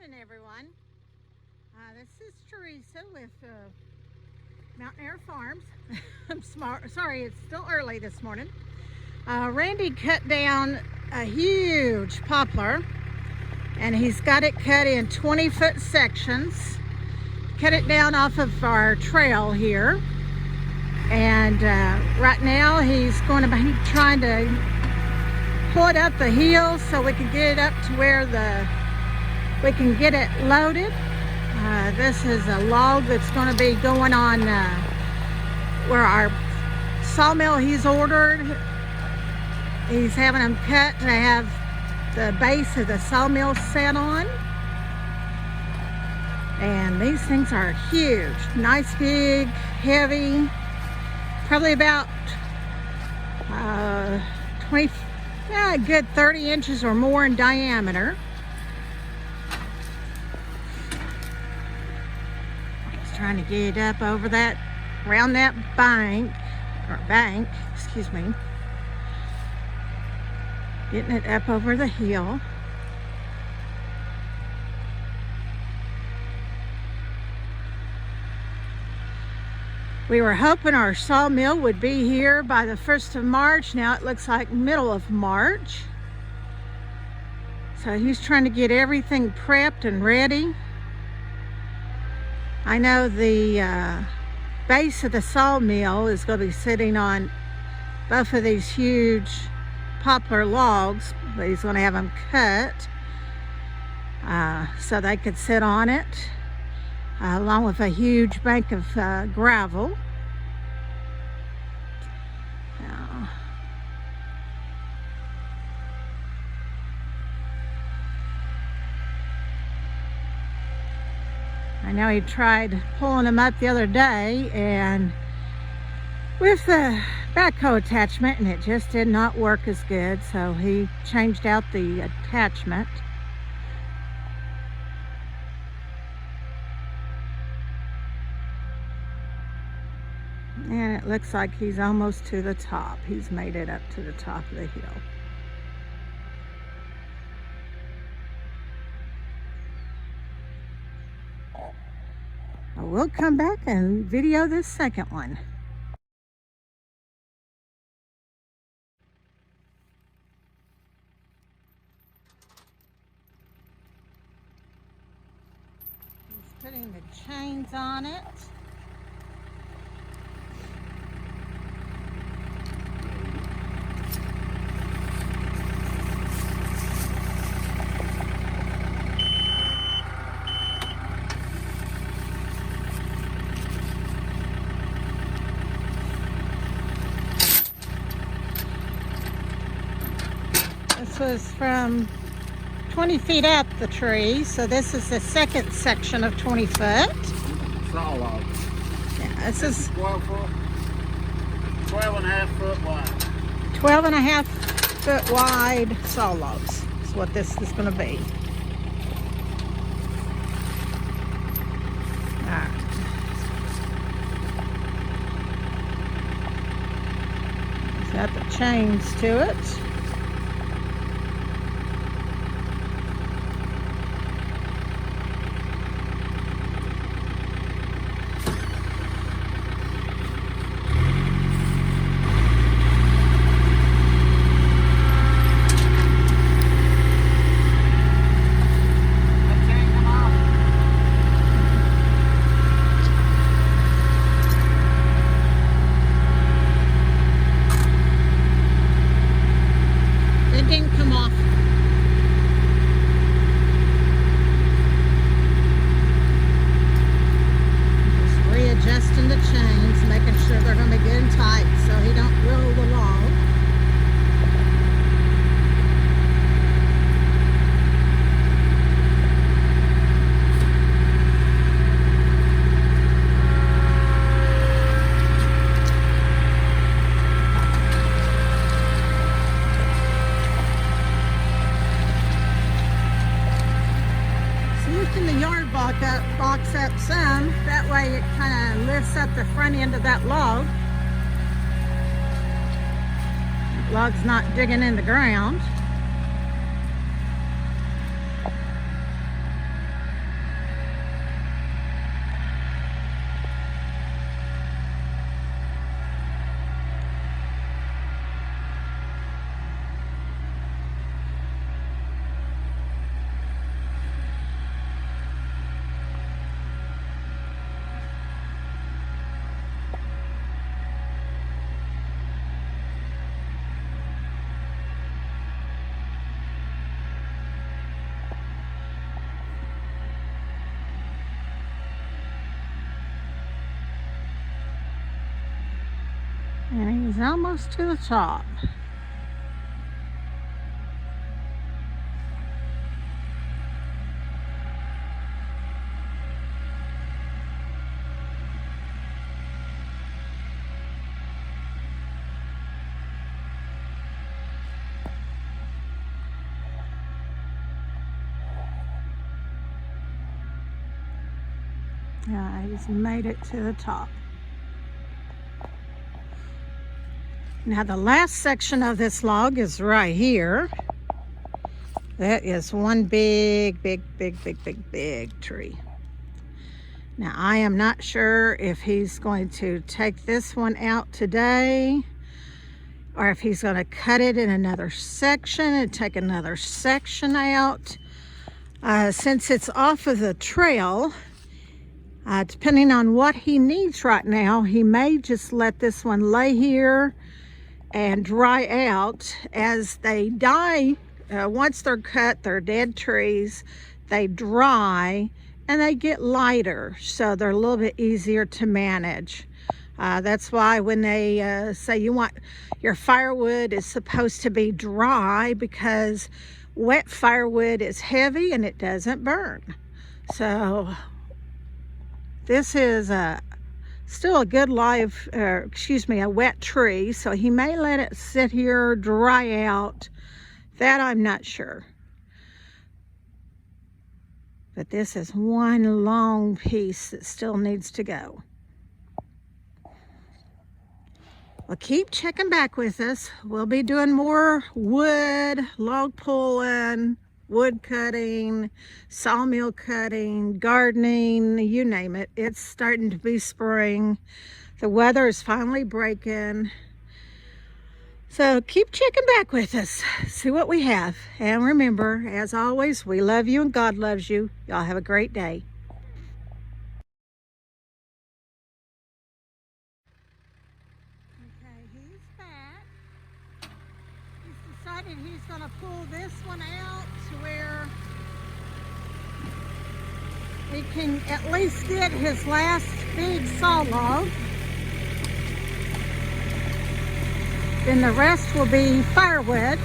morning, everyone. This is Teresa with Mountain Air Farms. I'm sorry, it's still early this morning. Randy cut down a huge poplar, and he's got it cut in 20-foot sections. Cut it down off of our trail here, and right now he's going to be trying to pull it up the hill so we can get it up to where we can get it loaded. This is a log that's going to be going on where our sawmill he's ordered. He's having them cut to have the base of the sawmill set on. And these things are huge, nice, big, heavy, probably about 20, a good 30 inches or more in diameter. Trying to get it up over that, around that bank, excuse me. Getting it up over the hill. We were hoping our sawmill would be here by the 1st of March. Now it looks like middle of March. So he's trying to get everything prepped and ready. I know the base of the sawmill is going to be sitting on both of these huge poplar logs, but he's going to have them cut so they could sit on it, along with a huge bank of gravel. I know he tried pulling them up the other day and with the backhoe attachment, and it just did not work as good, so he changed out the attachment. And it looks like he's almost to the top. He's made it up to the top of the hill. We'll come back and video this second one. He's putting the chains on it. This was from 20 feet up the tree, so this is the second section of 20 foot. Saw log. Yeah, this is 12 and a half foot wide. 12 and a half foot wide saw logs is what this is going to be. It's got the chains to it. Box up some, that way it kind of lifts up the front end of that log. Log's not digging in the ground. He's almost to the top. Yeah, he's made it to the top. Now the last section of this log is right here. That is one big tree. Now I am not sure if he's going to take this one out today or if he's going to cut it in another section and take another section out. Since it's off of the trail, depending on what he needs right now, he may just let this one lay here and dry out. As they die, once they're cut, they're dead trees, they dry and they get lighter, so they're a little bit easier to manage. That's why when they say you want your firewood is supposed to be dry, because wet firewood is heavy and it doesn't burn. So this is still a good a wet tree, so he may let it sit here, dry out. That I'm not sure. But this is one long piece that still needs to go. Well, keep checking back with us. We'll be doing more wood, log pulling, wood cutting, sawmill cutting, gardening, you name it. It's starting to be spring. The weather is finally breaking. So keep checking back with us. See what we have. And remember, as always, we love you and God loves you. Y'all have a great day. Okay, he's back. He's decided he's going to pull this one out to where he can at least get his last big saw log. Then the rest will be firewood.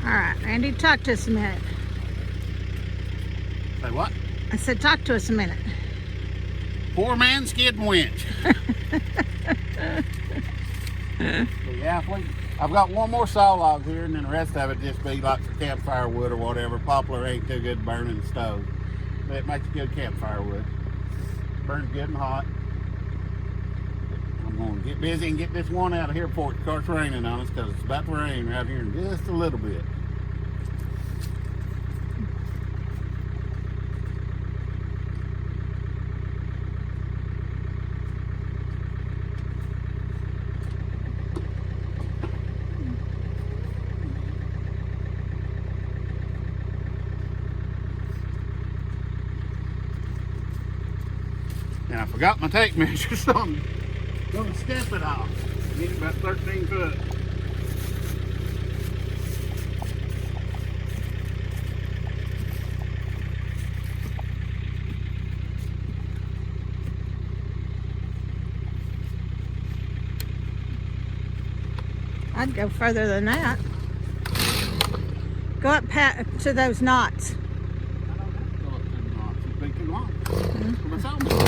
All right, Randy, talk to us a minute. Say what? I said talk to us a minute. Poor man skid and winch. So yeah, I've got one more saw log here, and then the rest of it just be like for campfire wood or whatever. Poplar ain't too good burning the stove, but it makes good campfire wood. Burns good and hot. I'm going to get busy and get this one out of here before it starts raining on us, because it's about to rain right here in just a little bit. And I forgot my tape measure, so I'm going to step it off. I need about 13 foot. I'd go further than that. Go up to those knots. I don't have to go up to the knots. It'd be too long. For my sawmill.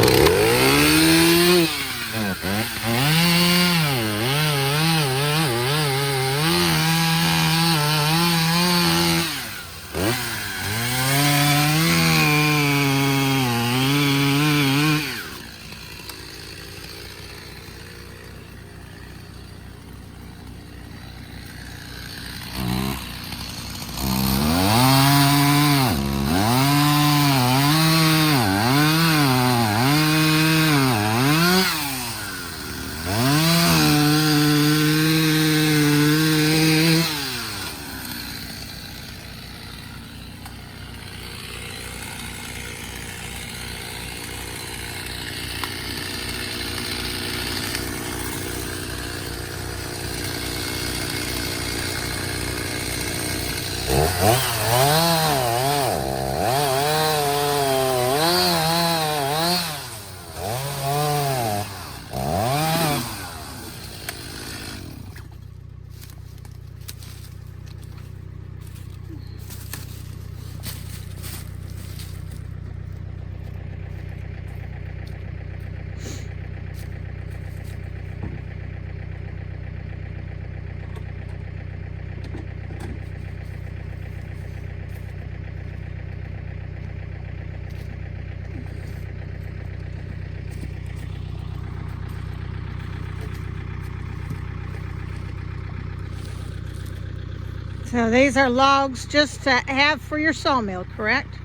So these are logs just to have for your sawmill, correct?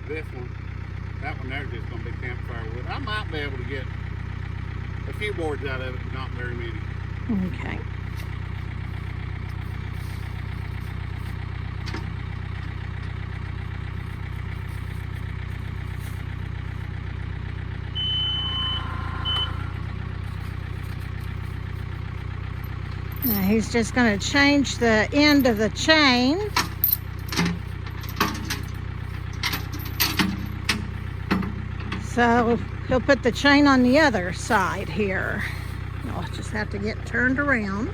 This one, that one there's just going to be campfire wood. I might be able to get a few boards out of it, but not very many. Okay. Now he's just going to change the end of the chain. So he'll put the chain on the other side here. I'll just have to get turned around.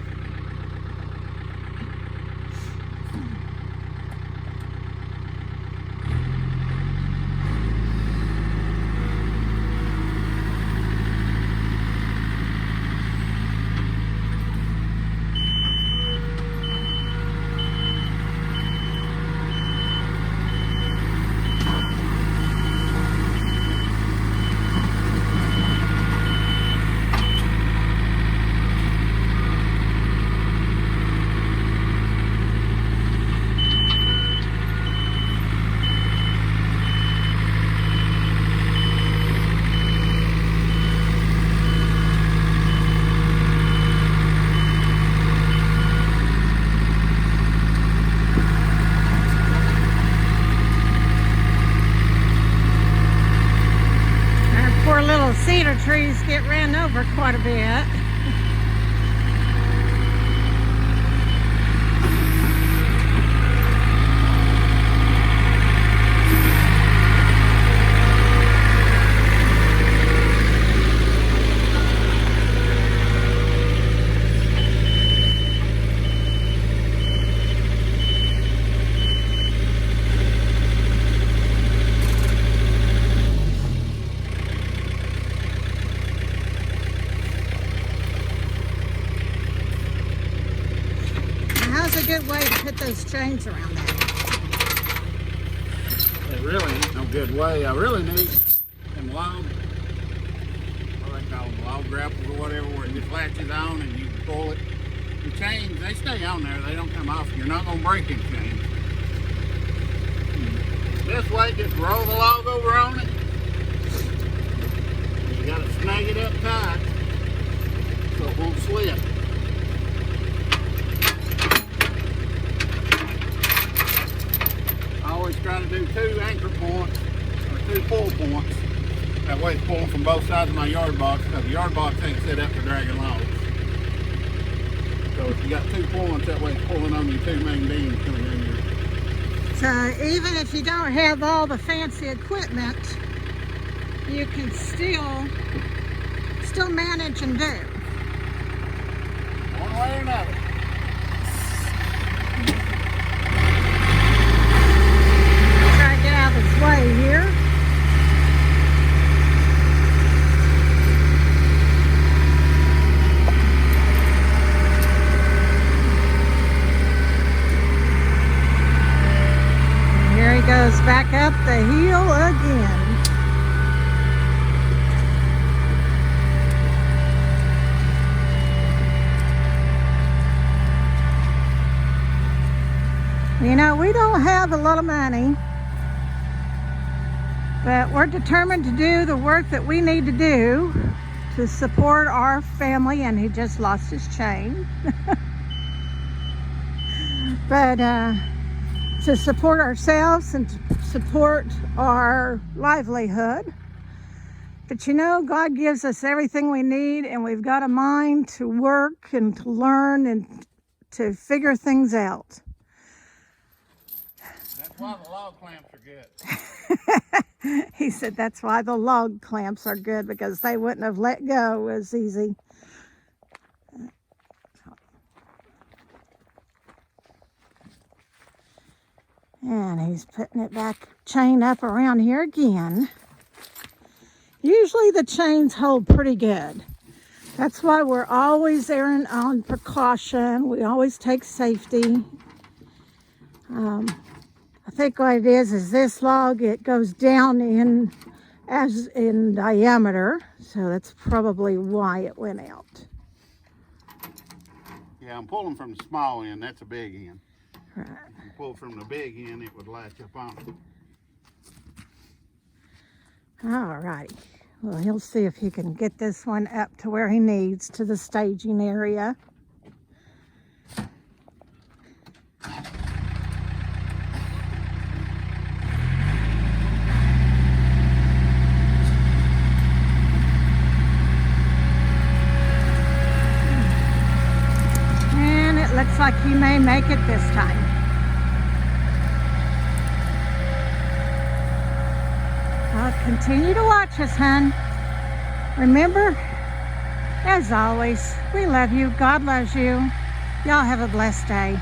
Cedar trees get ran over quite a bit. How's a good way to put those chains around that? It really ain't no good way. I really need them log, what they call them, log grapples or whatever, where it just latches on and you can pull it. The chains, they stay on there. They don't come off. You're not going to break them chains. This way, just roll the log over on it. You got to snag it up tight so it won't slip. I always try to do 2 anchor points or 2 pull points. That way it's pulling from both sides of my yard box, because the yard box ain't set up for dragging logs. So if you got 2 points, that way it's pulling on your 2 main beams coming in here. So even if you don't have all the fancy equipment, you can still manage and do. One way or another. Try to get out of his way here. Here he goes back up the hill again. You know, we don't have a lot of money, but we're determined to do the work that we need to do to support our family, and he just lost his chain. But to support ourselves and to support our livelihood. But you know, God gives us everything we need, and we've got a mind to work and to learn and to figure things out. That's why the log clamps are good. He said that's why the log clamps are good, because they wouldn't have let go as easy. And he's putting it back, chain up around here again. Usually the chains hold pretty good. That's why we're always erring on precaution. We always take safety. I think what it is this log, it goes down in diameter, so that's probably why it went out. Yeah, I'm pulling from the small end. That's a big end. Right. If you pull from the big end, it would latch up on it. All righty. Well, he'll see if he can get this one up to where he needs, to the staging area. And it looks like he may make it this time. I'll continue to watch us, hon. Remember, as always, we love you. God loves you. Y'all have a blessed day.